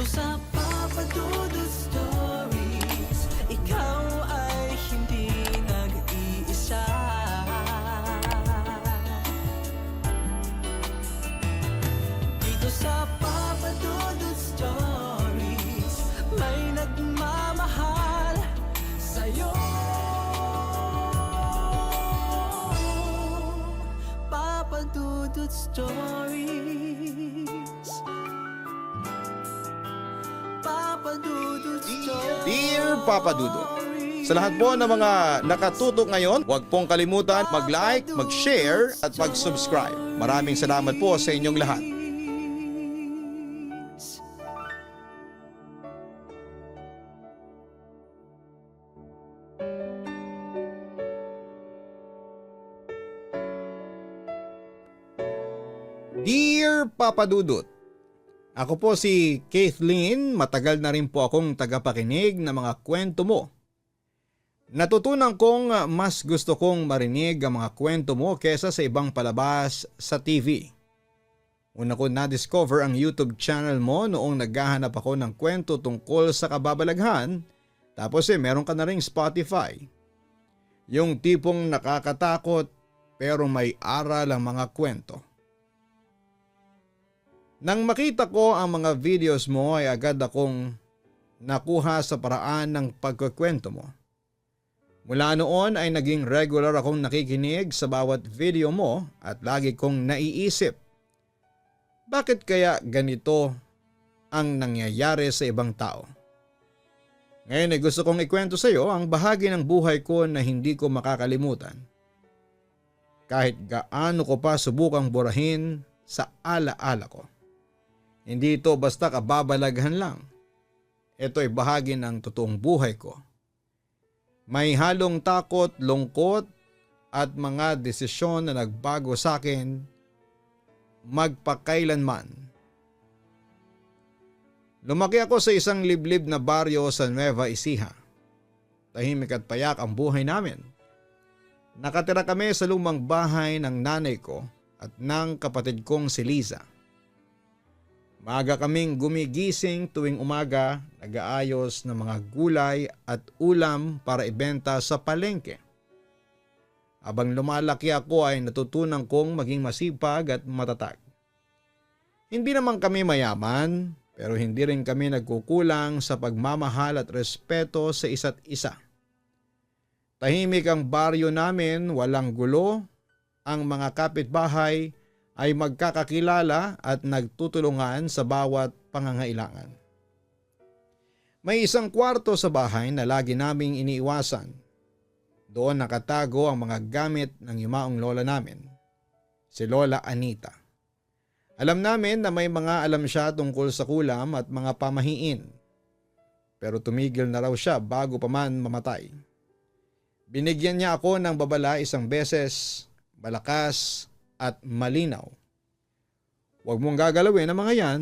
sa Papa Dudut Stories, ikaw ay hindi nag-iisa. Dito sa Papa Dudut Stories, may nagmamahal sa'yo. Papa Dudut Stories. Papa Dudut Stories. Dear Papa Dudut, sa lahat po ng mga nakatutok ngayon, huwag pong kalimutan mag-like, mag-share at mag-subscribe. Maraming salamat po sa inyong lahat. Dear Papa Dudut, ako po si Kathleen, matagal na rin po akong tagapakinig ng mga kwento mo. Natutunan kong mas gusto kong marinig ang mga kwento mo kesa sa ibang palabas sa TV. Una ko na-discover ang YouTube channel mo noong naghahanap ako ng kwento tungkol sa kababalaghan, tapos meron ka na ring Spotify. Yung tipong nakakatakot pero may aral ang mga kwento. Nang makita ko ang mga videos mo ay agad akong nakuha sa paraan ng pagkukwento mo. Mula noon ay naging regular akong nakikinig sa bawat video mo at lagi kong naiisip, bakit kaya ganito ang nangyayari sa ibang tao? Ngayon ay gusto kong ikwento sa iyo ang bahagi ng buhay ko na hindi ko makakalimutan. Kahit gaano ko pa subukang burahin sa alaala ko. Hindi ito basta kababalaghan lang. Ito ay bahagi ng totoong buhay ko. May halong takot, lungkot at mga desisyon na nagbago sa akin magpakailanman. Lumaki ako sa isang liblib na baryo sa Nueva Ecija. Tahimik at payak ang buhay namin. Nakatira kami sa lumang bahay ng nanay ko at ng kapatid kong si Liza. Maaga kaming gumigising tuwing umaga, nag-aayos ng mga gulay at ulam para ibenta sa palengke. Habang lumalaki ako ay natutunan kong maging masipag at matatag. Hindi naman kami mayaman, pero hindi rin kami nagkukulang sa pagmamahal at respeto sa isa't isa. Tahimik ang baryo namin, walang gulo, ang mga kapitbahay ay magkakakilala at nagtutulungan sa bawat pangangailangan. May isang kwarto sa bahay na lagi naming iniiwasan. Doon nakatago ang mga gamit ng yumaong lola namin, si Lola Anita. Alam namin na may mga alam siya tungkol sa kulam at mga pamahiin. Pero tumigil na raw siya bago pa man mamatay. Binigyan niya ako ng babala isang beses, malakas at malinaw. Huwag mong gagalawin ang mga yan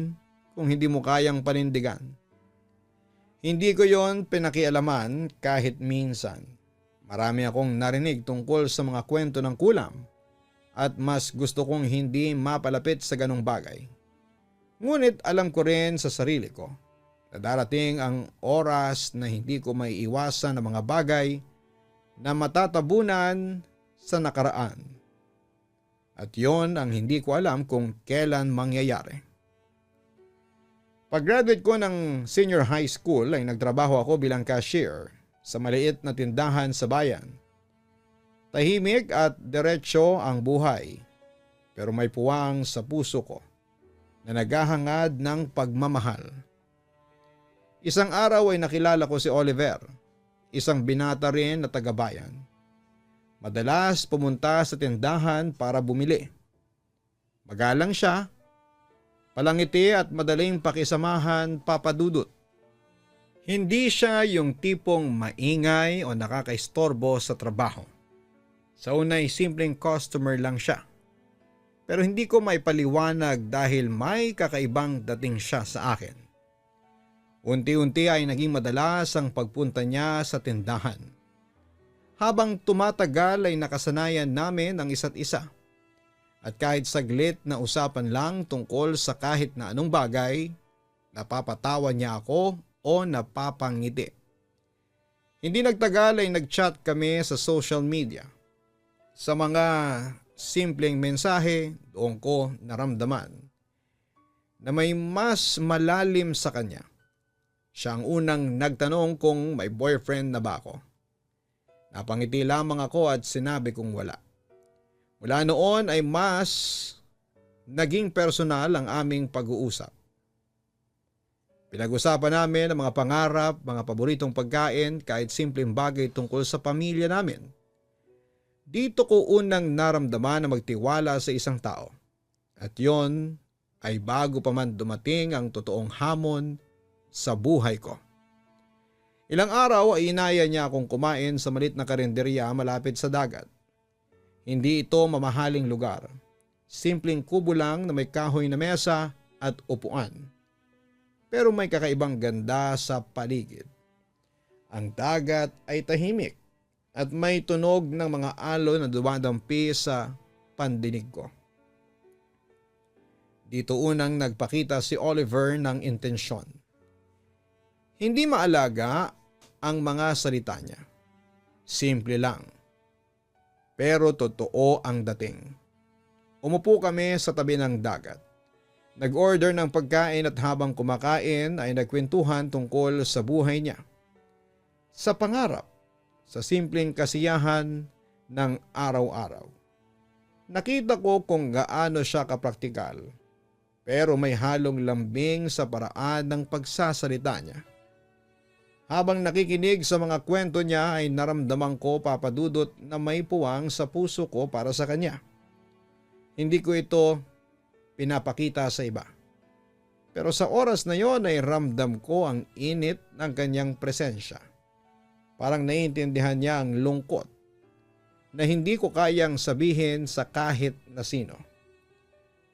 kung hindi mo kayang panindigan. Hindi ko yon pinakialaman kahit minsan. Marami akong narinig tungkol sa mga kwento ng kulam at mas gusto kong hindi mapalapit sa ganong bagay. Ngunit alam ko rin sa sarili ko na darating ang oras na hindi ko maiiwasan ang mga bagay na matatabunan sa nakaraan. At yon ang hindi ko alam kung kailan mangyayari. Pag-graduate ko ng senior high school ay nagtrabaho ako bilang cashier sa maliit na tindahan sa bayan. Tahimik at diretsyo ang buhay, pero may puwang sa puso ko na naghahangad ng pagmamahal. Isang araw ay nakilala ko si Oliver, isang binata rin na taga-bayan. Madalas pumunta sa tindahan para bumili. Magalang siya, palangiti at madaling pakisamahan, Papa Dudut. Hindi siya yung tipong maingay o nakakaistorbo sa trabaho. Sa unay simpleng customer lang siya. Pero hindi ko maipaliwanag dahil may kakaibang dating siya sa akin. Unti-unti ay naging madalas ang pagpunta niya sa tindahan. Habang tumatagal ay nakasanayan namin ang isa't isa. At kahit saglit na usapan lang tungkol sa kahit na anong bagay, napapatawa niya ako o napapangiti. Hindi nagtagal ay nag-chat kami sa social media. Sa mga simpleng mensahe, doon ko naramdaman na may mas malalim sa kanya. Siya ang unang nagtanong kung may boyfriend na ba ako. Napangiti lamang ako at sinabi kong wala. Mula noon ay mas naging personal ang aming pag-uusap. Pinag-usapan namin ang mga pangarap, mga paboritong pagkain, kahit simpleng bagay tungkol sa pamilya namin. Dito ko unang naramdaman na magtiwala sa isang tao. At yon ay bago pa man dumating ang totoong hamon sa buhay ko. Ilang araw ay inaya niya akong kumain sa maliit na karinderya malapit sa dagat. Hindi ito mamahaling lugar. Simpleng kubo lang na may kahoy na mesa at upuan. Pero may kakaibang ganda sa paligid. Ang dagat ay tahimik at may tunog ng mga alon na dumadampi sa pandinig ko. Dito unang nagpakita si Oliver ng intensyon. Hindi maalaga ang mga salita niya. Simple lang. Pero totoo ang dating. Umupo kami sa tabi ng dagat. Nag-order ng pagkain at habang kumakain ay nagkwentuhan tungkol sa buhay niya. Sa pangarap, sa simpleng kasiyahan ng araw-araw. Nakita ko kung gaano siya kapraktikal, pero may halong lambing sa paraan ng pagsasalita niya. Habang nakikinig sa mga kwento niya ay naramdaman ko, Papa Dudut, na may puwang sa puso ko para sa kanya. Hindi ko ito pinapakita sa iba. Pero sa oras na yon ay ramdam ko ang init ng kanyang presensya. Parang naiintindihan niya ang lungkot na hindi ko kayang sabihin sa kahit na sino.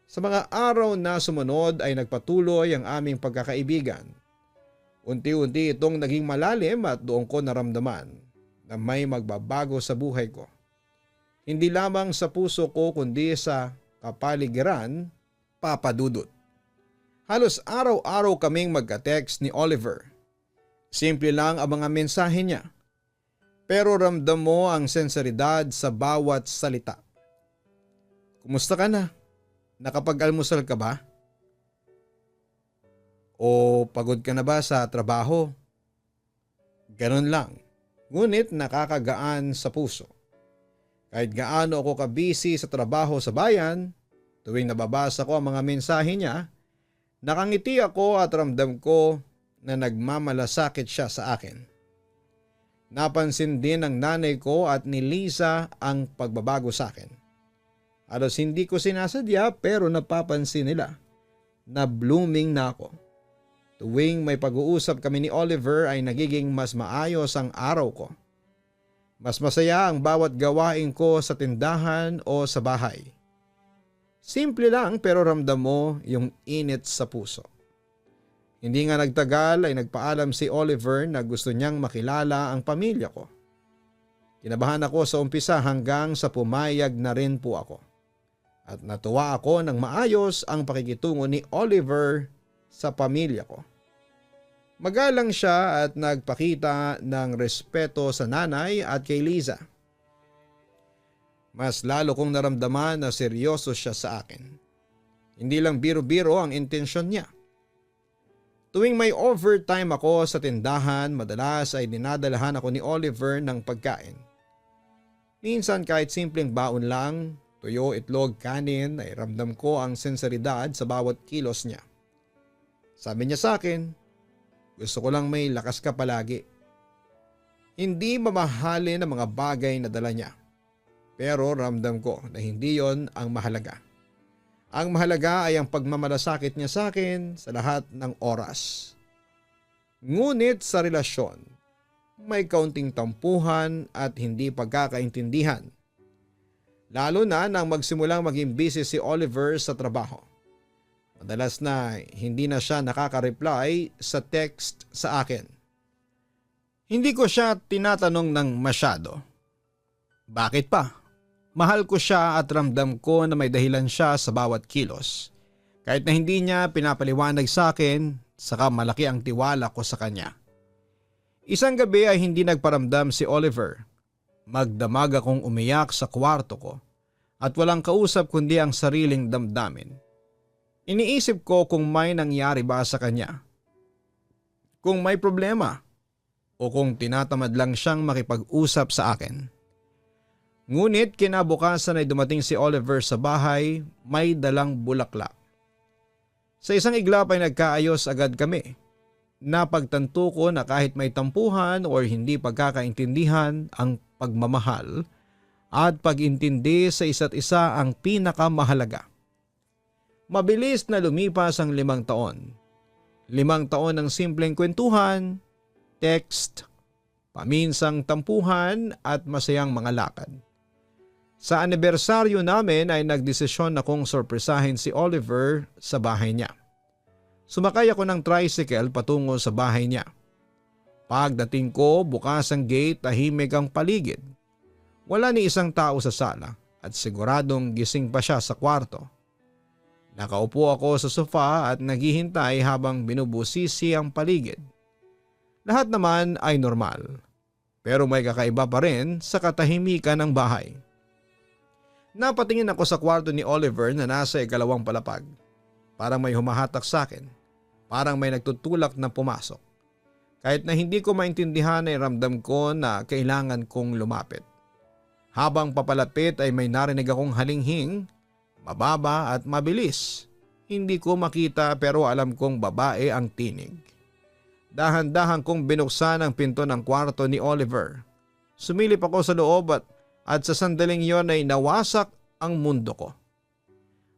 Sa mga araw na sumunod ay nagpatuloy ang aming pagkakaibigan. Unti-unti itong naging malalim at doon ko naramdaman na may magbabago sa buhay ko. Hindi lamang sa puso ko kundi sa kapaligiran, Papa Dudut. Halos araw-araw kaming magka-text ni Oliver. Simple lang ang mga mensahe niya. Pero ramdam mo ang senseridad sa bawat salita. Kumusta ka na? Nakapag-almusal ka ba? O pagod ka na ba sa trabaho? Ganun lang. Ngunit nakakagaan sa puso. Kahit gaano ako kabisi sa trabaho sa bayan, tuwing nababasa ko ang mga mensahe niya, nakangiti ako at ramdam ko na nagmamalasakit siya sa akin. Napansin din ng nanay ko at ni Lisa ang pagbabago sa akin. Halos hindi ko sinasadya pero napapansin nila na blooming na ako. Tuwing may pag-uusap kami ni Oliver ay nagiging mas maayos ang araw ko. Mas masaya ang bawat gawain ko sa tindahan o sa bahay. Simple lang pero ramdam mo yung init sa puso. Hindi nga nagtagal ay nagpaalam si Oliver na gusto niyang makilala ang pamilya ko. Kinabahan ako sa umpisa hanggang sa pumayag na rin po ako. At natuwa ako nang maayos ang pakikitungo ni Oliver sa pamilya ko. Magalang siya at nagpakita ng respeto sa nanay at kay Liza. Mas lalo kong naramdaman na seryoso siya sa akin. Hindi lang biro-biro ang intensyon niya. Tuwing may overtime ako sa tindahan, madalas ay dinadalahan ako ni Oliver ng pagkain. Minsan kahit simpleng baon lang, tuyo, itlog, kanin, ay ramdam ko ang senseridad sa bawat kilos niya. Sabi niya sa akin, gusto ko lang may lakas ka palagi. Hindi mamahalin ang mga bagay na dala niya. Pero ramdam ko na hindi yon ang mahalaga. Ang mahalaga ay ang pagmamalasakit niya sa akin sa lahat ng oras. Ngunit sa relasyon, may kaunting tampuhan at hindi pagkakaintindihan. Lalo na nang magsimulang maging busy si Oliver sa trabaho. Madalas na hindi na siya nakaka-reply sa text sa akin. Hindi ko siya tinatanong ng masyado. Bakit pa? Mahal ko siya at ramdam ko na may dahilan siya sa bawat kilos. Kahit na hindi niya pinapaliwanag sa akin, saka malaki ang tiwala ko sa kanya. Isang gabi ay hindi nagparamdam si Oliver. Magdamag akong umiyak sa kwarto ko at walang kausap kundi ang sariling damdamin. Iniisip ko kung may nangyari ba sa kanya. Kung may problema o kung tinatamad lang siyang makipag-usap sa akin. Ngunit kinabukasan ay dumating si Oliver sa bahay, may dalang bulaklak. Sa isang iglap ay nagkaayos agad kami. Napagtanto ko na kahit may tampuhan o hindi pagkakaintindihan, ang pagmamahal at pag-intindi sa isa't isa ang pinakamahalaga. Mabilis na lumipas ang 5 taon. 5 taon ng simpleng kwentuhan, text, paminsang tampuhan at masayang mga lakad. Sa anibersaryo namin ay nagdesisyon akong sorpresahin si Oliver sa bahay niya. Sumakay ako ng tricycle patungo sa bahay niya. Pagdating ko, bukas ang gate, tahimik ang paligid. Wala ni isang tao sa sala at siguradong gising pa siya sa kwarto. Nakaupo ako sa sofa at naghihintay habang binubusisi ang paligid. Lahat naman ay normal, pero may kakaiba pa rin sa katahimikan ng bahay. Napatingin ako sa kwarto ni Oliver na nasa 2 palapag. Parang may humahatak sa akin. Parang may nagtutulak na pumasok. Kahit na hindi ko maintindihan ay ramdam ko na kailangan kong lumapit. Habang papalapit ay may narinig akong halinghing, mababa at mabilis. Hindi ko makita pero alam kong babae ang tinig. Dahan-dahan kong binuksan ang pinto ng kwarto ni Oliver. Sumilip ako sa loob at sa sandaling yon ay nawasak ang mundo ko.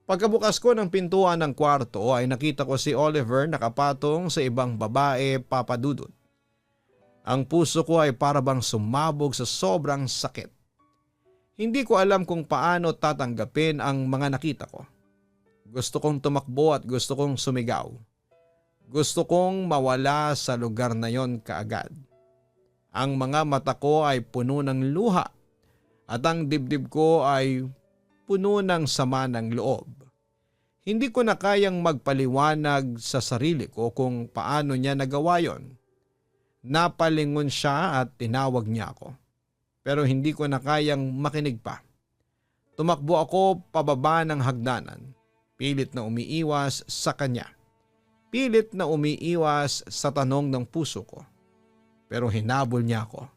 Pagkabukas ko ng pintuan ng kwarto ay nakita ko si Oliver nakapatong sa ibang babae, papadudod. Ang puso ko ay parabang sumabog sa sobrang sakit. Hindi ko alam kung paano tatanggapin ang mga nakita ko. Gusto kong tumakbo at gusto kong sumigaw. Gusto kong mawala sa lugar na yon kaagad. Ang mga mata ko ay puno ng luha at ang dibdib ko ay puno ng sama ng loob. Hindi ko na kayang magpaliwanag sa sarili ko kung paano niya nagawa yon. Napalingon siya at tinawag niya ako. Pero hindi ko na kayang makinig pa. Tumakbo ako pababa ng hagdanan. Pilit na umiiwas sa kanya. Pilit na umiiwas sa tanong ng puso ko. Pero hinabol niya ako.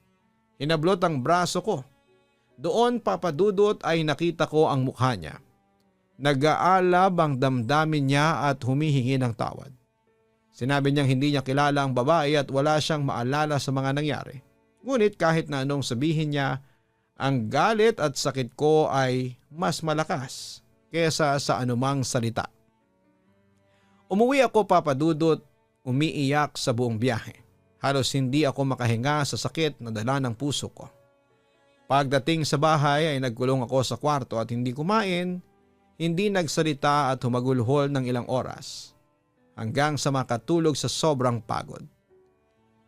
Hinablot ang braso ko. Doon, papadudot, ay nakita ko ang mukha niya. Nag-aalab ang damdamin niya at humihingi ng tawad. Sinabi niyang hindi niya kilala ang babae at wala siyang maalala sa mga nangyari. Ngunit kahit na anong sabihin niya, ang galit at sakit ko ay mas malakas kesa sa anumang salita. Umuwi ako, papadudot, umiiyak sa buong biyahe. Halos hindi ako makahinga sa sakit na dala ng puso ko. Pagdating sa bahay ay nagkulong ako sa kwarto at hindi kumain, hindi nagsalita at humagulhol ng ilang oras. Hanggang sa makatulog sa sobrang pagod.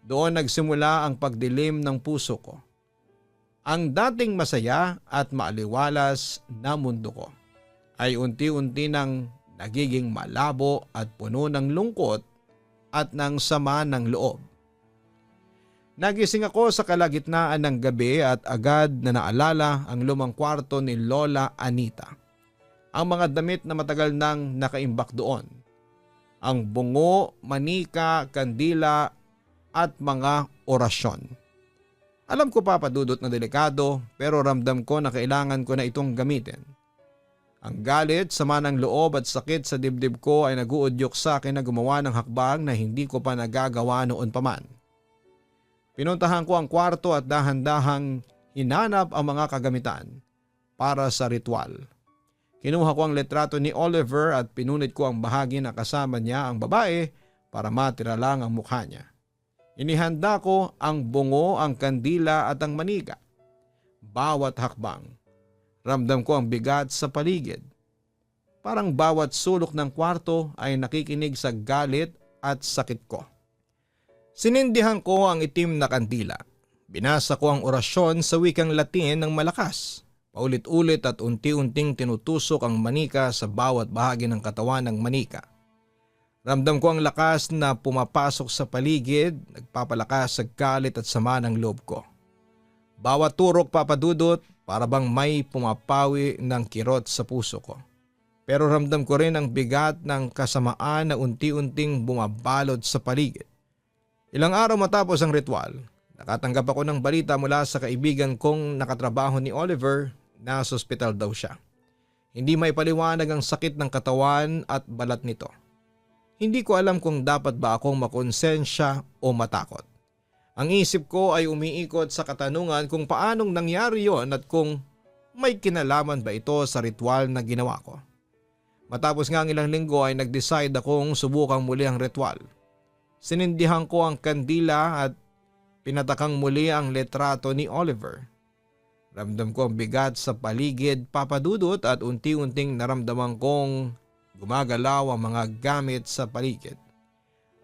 Doon nagsimula ang pagdilim ng puso ko. Ang dating masaya at maaliwalas na mundo ko ay unti-unti nang nagiging malabo at puno ng lungkot at ng sama ng loob. Nagising ako sa kalagitnaan ng gabi at agad na naalala ang lumang kwarto ni Lola Anita. Ang mga damit na matagal nang nakaimbak doon. Ang bungo, manika, kandila at mga orasyon. Alam ko, papadudot, na delikado pero ramdam ko na kailangan ko na itong gamitin. Ang galit, sama ng loob at sakit sa dibdib ko ay naguudyok sa akin na gumawa ng hakbang na hindi ko pa nagagawa noon pa man. Pinuntahan ko ang kwarto at dahan-dahang hinanap ang mga kagamitan para sa ritual. Kinuha ko ang litrato ni Oliver at pinunit ko ang bahagi na kasama niya ang babae para matira lang ang mukha niya. Inihanda ko ang bungo, ang kandila at ang manika. Bawat hakbang, ramdam ko ang bigat sa paligid. Parang bawat sulok ng kwarto ay nakikinig sa galit at sakit ko. Sinindihan ko ang itim na kandila. Binasa ko ang orasyon sa wikang Latin ng malakas. Paulit-ulit at unti-unting tinutusok ang manika sa bawat bahagi ng katawan ng manika. Ramdam ko ang lakas na pumapasok sa paligid, nagpapalakas sa galit at sama ng loob ko. Bawat turok, Papa Dudut, para bang may pumapawi ng kirot sa puso ko. Pero ramdam ko rin ang bigat ng kasamaan na unti-unting bumabalot sa paligid. Ilang araw matapos ang ritual, nakatanggap ako ng balita mula sa kaibigan kong nakatrabaho ni Oliver na sa ospital daw siya. Hindi may paliwanag ang sakit ng katawan at balat nito. Hindi ko alam kung dapat ba akong makonsensya o matakot. Ang isip ko ay umiikot sa katanungan kung paanong nangyari yon at kung may kinalaman ba ito sa ritual na ginawa ko. Matapos nga ang ilang linggo ay nag-decide akong subukang muli ang ritual. Sinindihan ko ang kandila at pinatakang muli ang letrato ni Oliver. Ramdam ko ang bigat sa paligid, Papa Dudut, at unti-unting naramdaman kong gumagalaw ang mga gamit sa paligid.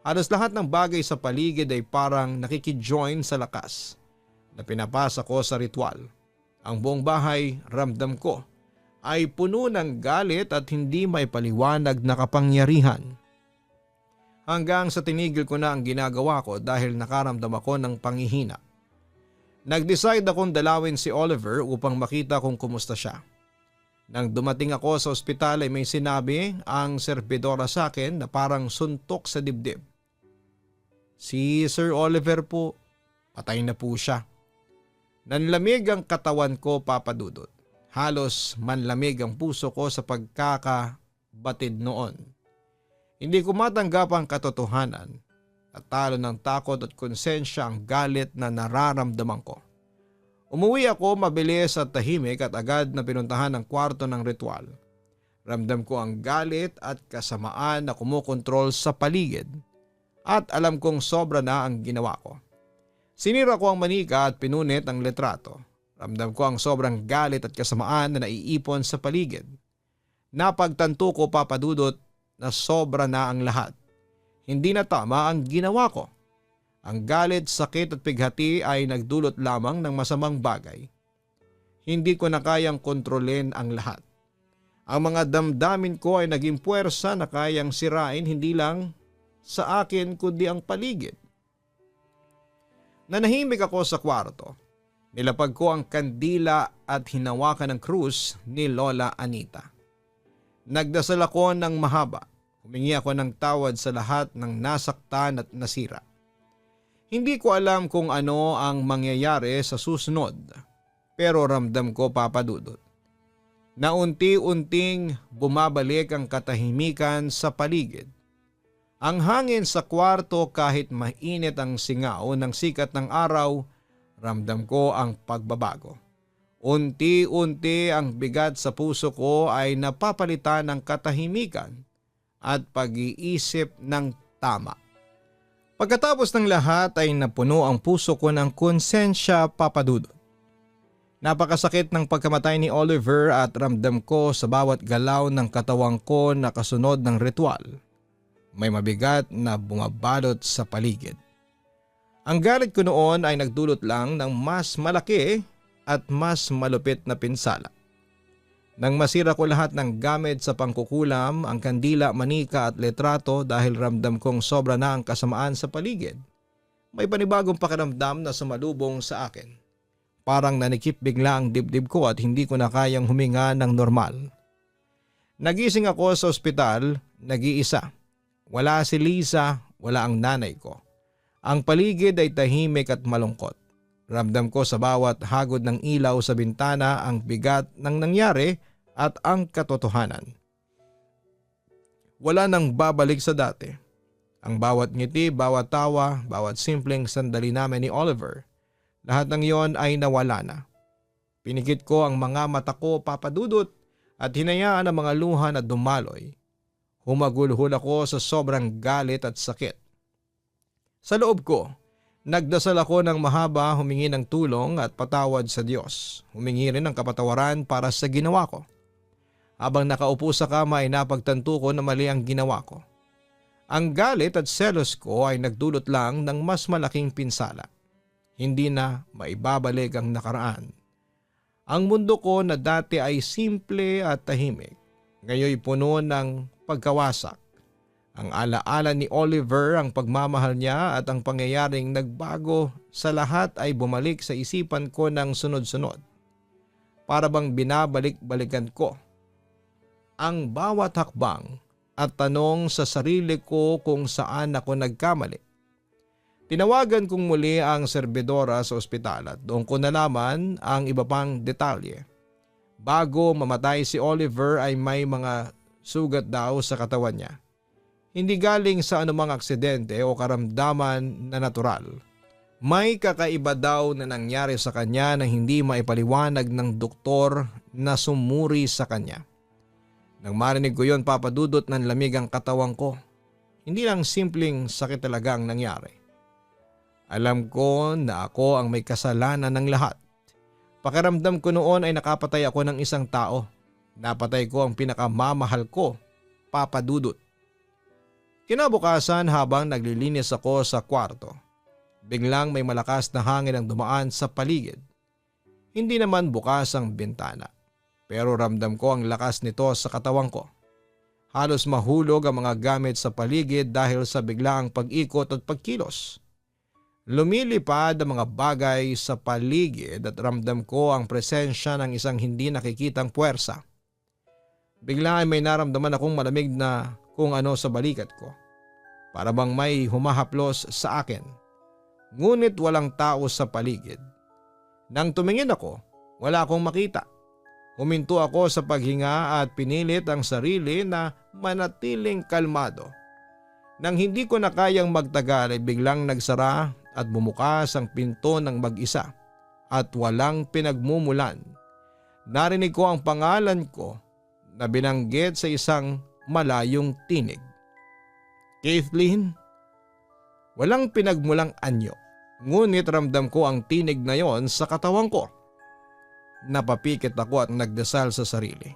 Halos lahat ng bagay sa paligid ay parang nakikijoin sa lakas na pinapasa ko sa ritual. Ang buong bahay, ramdam ko, ay puno ng galit at hindi may paliwanag na kapangyarihan. Hanggang sa tinigil ko na ang ginagawa ko dahil nakaramdam ako ng panghihina. Nag-decide akong dalawin si Oliver upang makita kung kumusta siya. Nang dumating ako sa ospital ay may sinabi ang serbidora sa akin na parang suntok sa dibdib. Si Sir Oliver po, patay na po siya. Nanlamig ang katawan ko, Papa Dudut. Halos manlamig ang puso ko sa pagkakabatid noon. Hindi ko matanggap ang katotohanan at talo ng takot at konsensya ang galit na nararamdaman ko. Umuwi ako mabilis at tahimik at agad na pinuntahan ang kwarto ng ritual. Ramdam ko ang galit at kasamaan na kumukontrol sa paligid at alam kong sobra na ang ginawa ko. Sinira ko ang manika at pinunit ang letrato. Ramdam ko ang sobrang galit at kasamaan na naiipon sa paligid. Napagtanto ko, Papa Dudut, na sobra na ang lahat. Hindi na tama ang ginawa ko. Ang galit, sakit at pighati ay nagdulot lamang ng masamang bagay. Hindi ko na kayang kontrolin ang lahat. Ang mga damdamin ko ay naging puwersa na kayang sirain hindi lang sa akin kundi ang paligid. Nanahimik ako sa kwarto. Nilapag ko ang kandila at hinawakan ng krus ni Lola Anita. Nagdasal ako ng mahaba. Humingi ako ng tawad sa lahat ng nasaktan at nasira. Hindi ko alam kung ano ang mangyayari sa susunod, pero ramdam ko, Papa Dudut, na unti-unting bumabalik ang katahimikan sa paligid. Ang hangin sa kwarto kahit mainit ang singaw ng sikat ng araw, ramdam ko ang pagbabago. Unti-unti ang bigat sa puso ko ay napapalitan ng katahimikan at pag-iisip ng tama. Pagkatapos ng lahat ay napuno ang puso ko ng konsensya, Papa Dudut. Napakasakit ng pagkamatay ni Oliver at ramdam ko sa bawat galaw ng katawang ko na kasunod ng ritual. May mabigat na bumabalot sa paligid. Ang galit ko noon ay nagdulot lang ng mas malaki at mas malupit na pinsala. Nang masira ko lahat ng gamit sa pangkukulam, ang kandila, manika at letrato dahil ramdam kong sobra na ang kasamaan sa paligid, may panibagong pakiramdam na sumalubong sa akin. Parang nanikip bigla ang dibdib ko at hindi ko na kayang huminga ng normal. Nagising ako sa ospital, nag-iisa. Wala si Lisa, wala ang nanay ko. Ang paligid ay tahimik at malungkot. Ramdam ko sa bawat hagod ng ilaw sa bintana ang bigat ng nangyari at ang katotohanan. Wala nang babalik sa dati. Ang bawat ngiti, bawat tawa, bawat simpleng sandali namin ni Oliver, lahat ng iyon ay nawala na. Pinikit ko ang mga mata ko, Papa Dudut, at hinayaan ang mga luha na dumaloy. Humagulhul ako sa sobrang galit at sakit. Sa loob ko, nagdasal ako ng mahaba, humingi ng tulong at patawad sa Diyos. Humingi rin ng kapatawaran para sa ginawa ko. Habang nakaupo sa kama ay napagtanto ko na mali ang ginawa ko. Ang galit at selos ko ay nagdulot lang ng mas malaking pinsala. Hindi na maibabalik ang nakaraan. Ang mundo ko na dati ay simple at tahimik, ngayon puno ng pagkawasak, Ang alaala ni Oliver, ang pagmamahal niya at ang pangyayaring nagbago sa lahat ay bumalik sa isipan ko ng sunod-sunod. Para bang binabalik-balikan ko ang bawat hakbang at tanong sa sarili ko kung saan ako nagkamali. Tinawagan kong muli ang serbidora sa ospital at doon ko nalaman ang iba pang detalye. Bago mamatay si Oliver ay may mga sugat daw sa katawan niya. Hindi galing sa anumang aksidente o karamdaman na natural. May kakaiba daw na nangyari sa kanya na hindi maipaliwanag ng doktor na sumuri sa kanya. Nang marinig ko yon, Papa Dudut, ng lamig ang katawan ko. Hindi lang simpleng sakit talaga ang nangyari. Alam ko na ako ang may kasalanan ng lahat. Pakiramdam ko noon ay nakapatay ako ng isang tao. Napatay ko ang pinakamamahal ko, Papa Dudut. Kinabukasan habang naglilinis ako sa kwarto, biglang may malakas na hangin ang dumaan sa paligid. Hindi naman bukas ang bintana, pero ramdam ko ang lakas nito sa katawan ko. Halos mahulog ang mga gamit sa paligid dahil sa biglaang pag-ikot at pagkilos. Lumilipad ang mga bagay sa paligid at ramdam ko ang presensya ng isang hindi nakikitang puwersa. Bigla ay may naramdaman akong malamig na kung ano sa balikat ko. Para bang may humahaplos sa akin. Ngunit walang tao sa paligid. Nang tumingin ako, wala akong makita. Huminto ako sa paghinga at pinilit ang sarili na manatiling kalmado. Nang hindi ko na kayang magtagal ay biglang nagsara at bumukas ang pinto ng mag-isa at walang pinagmumulan. Narinig ko ang pangalan ko na binanggit sa isang malayong tinig. Kathleen? Walang pinagmulang anyo, ngunit ramdam ko ang tinig na yon sa katawan ko. Napapikit ako at nagdasal sa sarili.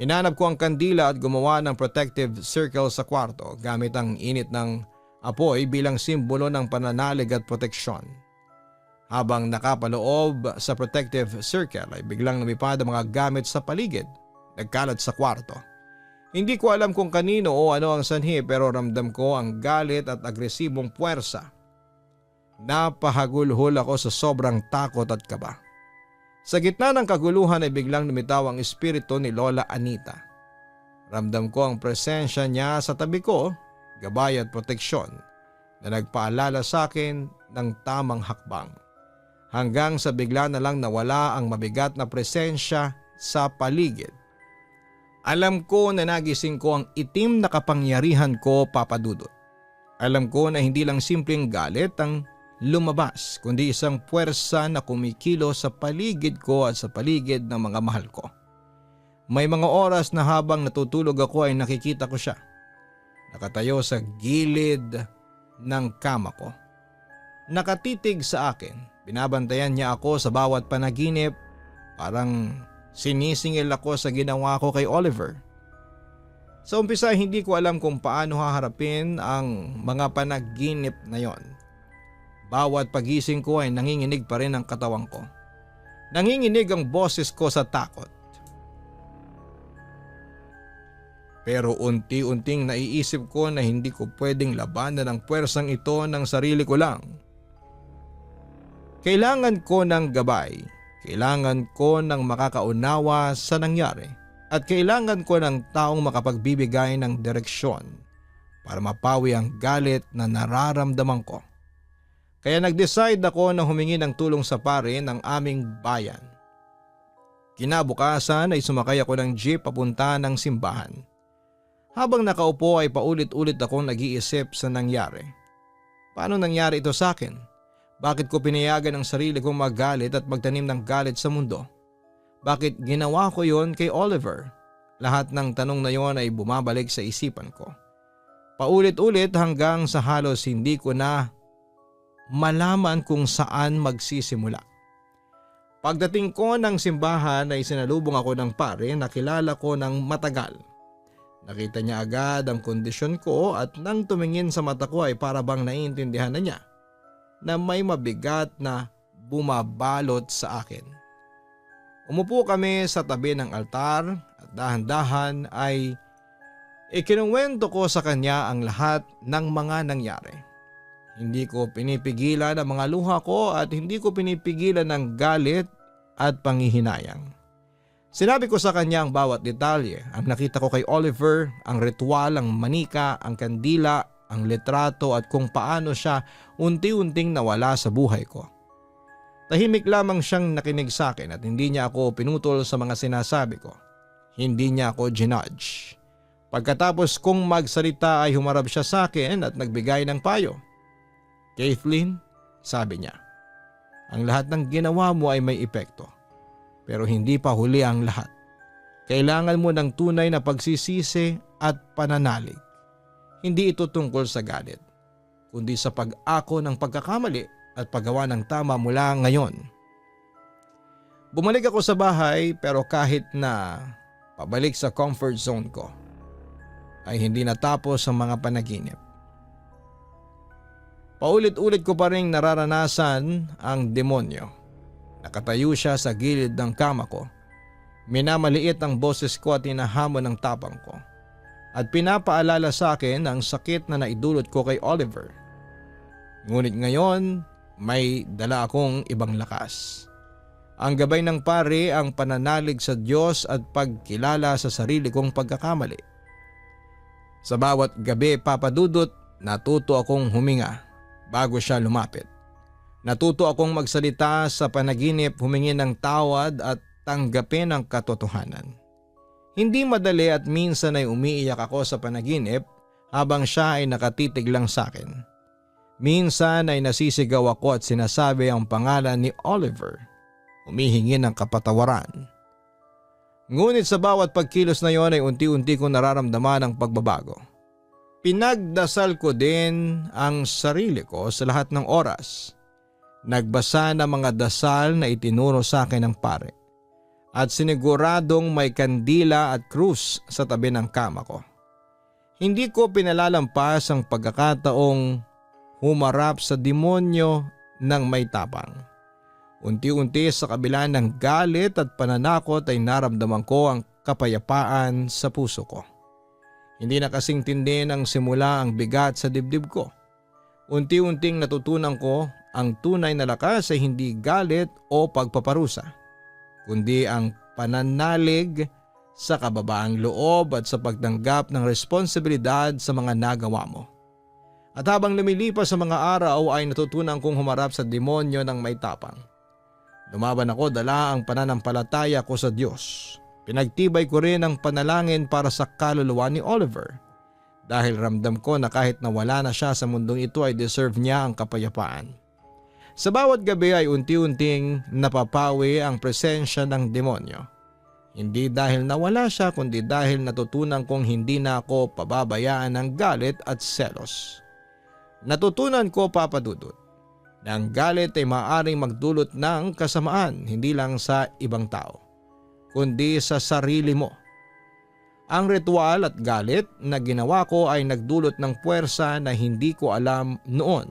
Hinanap ko ang kandila at gumawa ng protective circle sa kwarto gamit ang init ng apoy bilang simbolo ng pananalig at proteksyon. Habang nakapaloob sa protective circle ay biglang lumipad ang mga gamit sa paligid, nagkalat sa kwarto. Hindi ko alam kung kanino o ano ang sanhi pero ramdam ko ang galit at agresibong puwersa. Napahagulhol ako sa sobrang takot at kaba. Sa gitna ng kaguluhan ay biglang lumitaw ang espiritu ni Lola Anita. Ramdam ko ang presensya niya sa tabi ko, gabay at proteksyon na nagpaalala sa akin ng tamang hakbang. Hanggang sa bigla na lang nawala ang mabigat na presensya sa paligid. Alam ko na nagising ko ang itim na kapangyarihan ko, Papa Dudut. Alam ko na hindi lang simpleng galit ang lumabas, kundi isang puwersa na kumikilo sa paligid ko at sa paligid ng mga mahal ko. May mga oras na habang natutulog ako ay nakikita ko siya. Nakatayo sa gilid ng kama ko. Nakatitig sa akin, binabantayan niya ako sa bawat panaginip, parang sinisingil ako sa ginawa ko kay Oliver. Sa umpisa hindi ko alam kung paano haharapin ang mga panaginip na yon. Bawat pagising ko ay nanginginig pa rin ang katawan ko. Nanginginig ang boses ko sa takot. Pero unti-unting naiisip ko na hindi ko pwedeng labanan ang puwersang ito ng sarili ko lang. Kailangan ko ng gabay. Kailangan ko ng makakaunawa sa nangyari at kailangan ko ng taong makapagbibigay ng direksyon para mapawi ang galit na nararamdaman ko. Kaya nag-decide ako na humingi ng tulong sa pare ng aming bayan. Kinabukasan ay sumakay ako ng jeep papunta ng simbahan. Habang nakaupo ay paulit-ulit akong nag-iisip sa nangyari. Paano nangyari ito sa akin? Bakit ko pinayagan ang sarili kong magalit at magtanim ng galit sa mundo? Bakit ginawa ko yon kay Oliver? Lahat ng tanong na yon ay bumabalik sa isipan ko. Paulit-ulit hanggang sa halos hindi ko na malaman kung saan magsisimula. Pagdating ko ng simbahan ay sinalubong ako ng pare na kilala ko ng matagal. Nakita niya agad ang kondisyon ko at nang tumingin sa mata ko ay para bang naiintindihan na niya na may mabigat na bumabalot sa akin. Umupo kami sa tabi ng altar at dahan-dahan ay Ikinuwento ko sa kanya ang lahat ng mga nangyari. Hindi ko pinipigilan ang mga luha ko at hindi ko pinipigilan ang galit at panghihinayang. Sinabi ko sa kanya ang bawat detalye, ang nakita ko kay Oliver, ang ritual, ang manika, ang kandila, ang litrato at kung paano siya unti-unting nawala sa buhay ko. Tahimik lamang siyang nakinig sa akin at hindi niya ako pinutol sa mga sinasabi ko. Hindi niya ako ginudge. Pagkatapos kong magsalita ay humarap siya sa akin at nagbigay ng payo. Kathleen, sabi niya, ang lahat ng ginawa mo ay may epekto. Pero hindi pa huli ang lahat. Kailangan mo ng tunay na pagsisisi at pananalig. Hindi ito tungkol sa galit, kundi sa pag-ako ng pagkakamali at paggawa ng tama mula ngayon. Bumalik ako sa bahay pero kahit na pabalik sa comfort zone ko, ay hindi natapos ang mga panaginip. Paulit-ulit ko pa rin nararanasan ang demonyo. Nakatayo siya sa gilid ng kama ko. Minamaliit ang boses ko at hinahamon ng tapang ko. At pinapaalala sa akin ang sakit na naidulot ko kay Oliver. Ngunit ngayon, may dala akong ibang lakas. Ang gabay ng pare, ang pananalig sa Diyos at pagkilala sa sarili kong pagkakamali. Sa bawat gabi, Papa Dudut, natuto akong huminga bago siya lumapit. Natuto akong magsalita sa panaginip, humingi ng tawad at tanggapin ang katotohanan. Hindi madali at minsan ay umiiyak ako sa panaginip habang siya ay nakatitig lang sa akin. Minsan ay nasisigaw ako at sinasabi ang pangalan ni Oliver, humihingi ng kapatawaran. Ngunit sa bawat pagkilos na yon ay unti-unti kong nararamdaman ang pagbabago. Pinagdasal ko din ang sarili ko sa lahat ng oras. Nagbasa ng mga dasal na itinuro sa akin ng pare at siniguradong may kandila at krus sa tabi ng kama ko. Hindi ko pinalalampas ang pagkakataong humarap sa demonyo ng may tapang. Unti-unti sa kabila ng galit at pananakot ay naramdaman ko ang kapayapaan sa puso ko. Hindi na kasing tindi ng simula ang bigat sa dibdib ko. Unti-unting natutunan ko ang tunay na lakas ay hindi galit o pagpaparusa, kundi ang pananalig sa kababaang loob at sa pagtanggap ng responsibilidad sa mga nagawa mo. At habang lumilipas sa mga araw ay natutunan kong humarap sa demonyo ng may tapang. Lumaban ako dala ang pananampalataya ko sa Diyos. Pinagtibay ko rin ang panalangin para sa kaluluwa ni Oliver dahil ramdam ko na kahit nawala na siya sa mundong ito ay deserve niya ang kapayapaan. Sa bawat gabi ay unti-unting napapawi ang presensya ng demonyo. Hindi dahil nawala siya kundi dahil natutunan kong hindi na ako pababayaan ng galit at selos. Natutunan ko, Papa Dudut, na ang galit ay maaaring magdulot ng kasamaan hindi lang sa ibang tao, kundi sa sarili mo. Ang ritual at galit na ginawa ko ay nagdulot ng puwersa na hindi ko alam noon.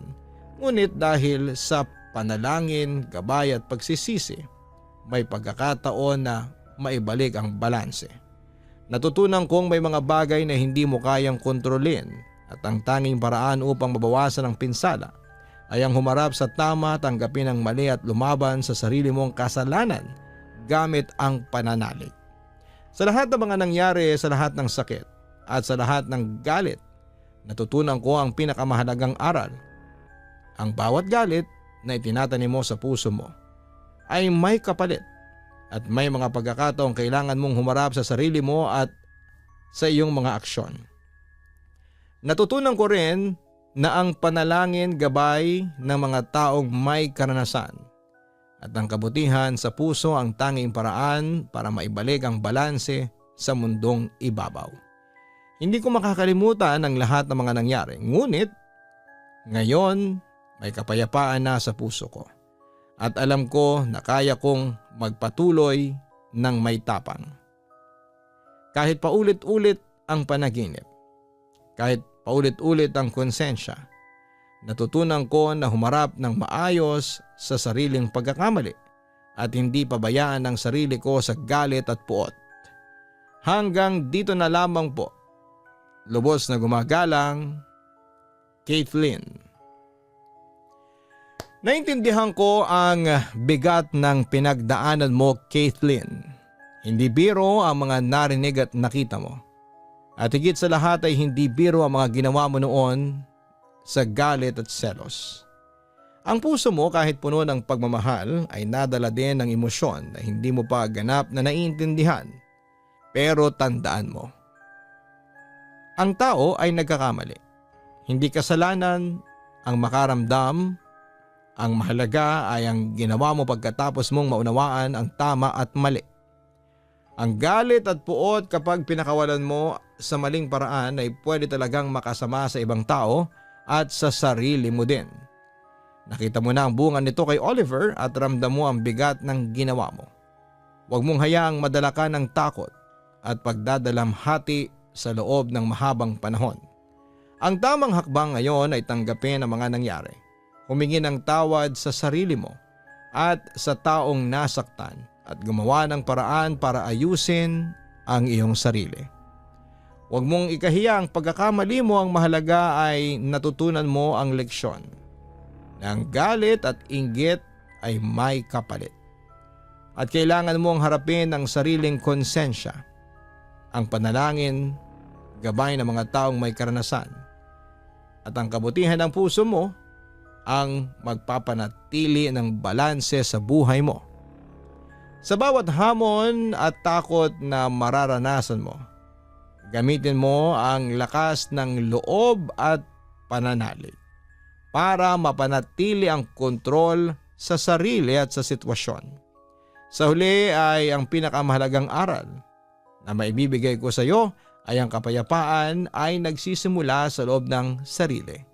Ngunit dahil sa panalangin, gabay at pagsisisi, may pagkakataon na maibalik ang balanse. Natutunan kong may mga bagay na hindi mo kayang kontrolin at ang tanging paraan upang mabawasan ang pinsala ay ang humarap sa tama, tanggapin ang mali at lumaban sa sarili mong kasalanan gamit ang pananalig. Sa lahat ng mga nangyari, sa lahat ng sakit at sa lahat ng galit, natutunan ko ang pinakamahalagang aral. Ang bawat galit na itinatanim mo sa puso mo ay may kapalit at may mga pagkakataong kailangan mong humarap sa sarili mo at sa iyong mga aksyon. Natutunan ko rin na ang panalangin gabay ng mga taong may karanasan at ang kabutihan sa puso ang tanging paraan para maibalik ang balanse sa mundong ibabaw. Hindi ko makakalimutan ang lahat ng mga nangyari, ngunit ngayon may kapayapaan na sa puso ko at alam ko na kaya kong magpatuloy ng may tapang. Kahit paulit-ulit ang panaginip, kahit paulit-ulit ang konsensya, natutunan ko na humarap ng maayos sa sariling pagkakamali at hindi pabayaan ang sarili ko sa galit at puot. Hanggang dito na lamang po lubos na gumagalang, Kathleen. Naintindihan ko ang bigat ng pinagdaanan mo, Kathleen. Hindi biro ang mga narinig at nakita mo. At higit sa lahat ay hindi biro ang mga ginawa mo noon sa galit at selos. Ang puso mo kahit puno ng pagmamahal ay nadala din ng emosyon na hindi mo pa ganap na naiintindihan. Pero tandaan mo, ang tao ay nagkakamali. Hindi kasalanan ang makaramdam. Ang mahalaga ay ang ginawa mo pagkatapos mong maunawaan ang tama at mali. Ang galit at puot kapag pinakawalan mo sa maling paraan ay pwede talagang makasama sa ibang tao at sa sarili mo din. Nakita mo na ang bunga nito kay Oliver at ramdam mo ang bigat ng ginawa mo. Huwag mong hayaang madala ka ng takot at pagdadalamhati sa loob ng mahabang panahon. Ang tamang hakbang ngayon ay tanggapin ang mga nangyari. Humingi ng tawad sa sarili mo at sa taong nasaktan at gumawa ng paraan para ayusin ang iyong sarili. Huwag mong ikahiya ang pagkakamali mo, ang mahalaga ay natutunan mo ang leksyon. Na ang galit at inggit ay may kapalit. At kailangan mong harapin ang sariling konsensya. Ang panalangin, gabay ng mga taong may karanasan. At ang kabutihan ng puso mo ang magpapanatili ng balanse sa buhay mo. Sa bawat hamon at takot na mararanasan mo, gamitin mo ang lakas ng loob at pananalig para mapanatili ang kontrol sa sarili at sa sitwasyon. Sa huli ay ang pinakamahalagang aral na maibibigay ko sa iyo ay ang kapayapaan ay nagsisimula sa loob ng sarili.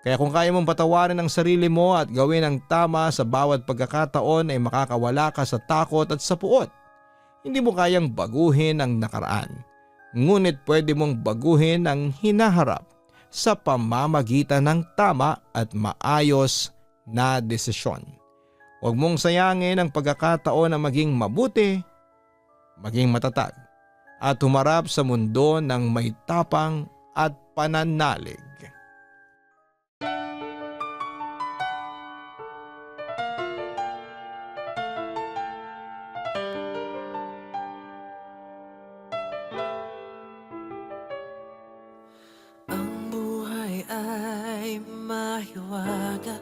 Kaya kung kaya mong patawarin ang sarili mo at gawin ang tama sa bawat pagkakataon ay makakawala ka sa takot at sa puot. Hindi mo kayang baguhin ang nakaraan. Ngunit pwede mong baguhin ang hinaharap sa pamamagitan ng tama at maayos na desisyon. Huwag mong sayangin ang pagkakataon na maging mabuti, maging matatag, at humarap sa mundo ng may tapang at pananalig. Ang buhay ay mahiwaga,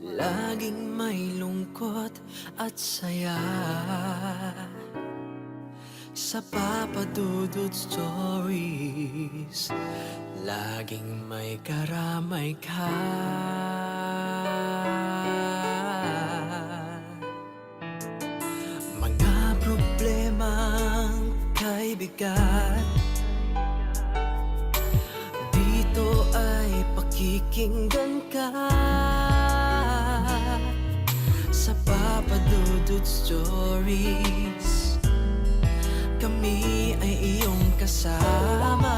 laging may lungkot at saya. Sa Papa Dudut Stories, laging may karamay ka. Mga problemang kay bigat, dito ay pakikinggan ka. Sa Papa Dudut Stories, kami ay iyong kasama.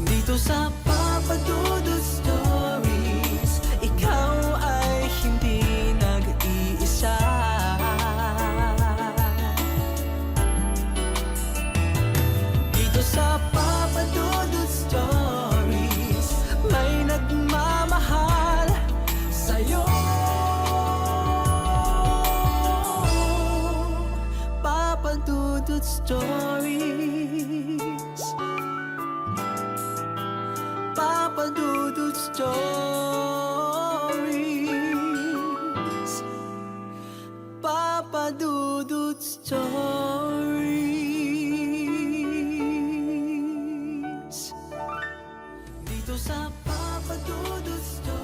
Dito sa Papa Dudut Stories, ikaw ay hindi nag-iisa. Dito sa Papa Dudut Stories, may nagmamahal sa'yo. Papa Dudut Stories, Papa Dudut Stories, Papa Dudut Stories. Dito sa Papa Dudut Stories.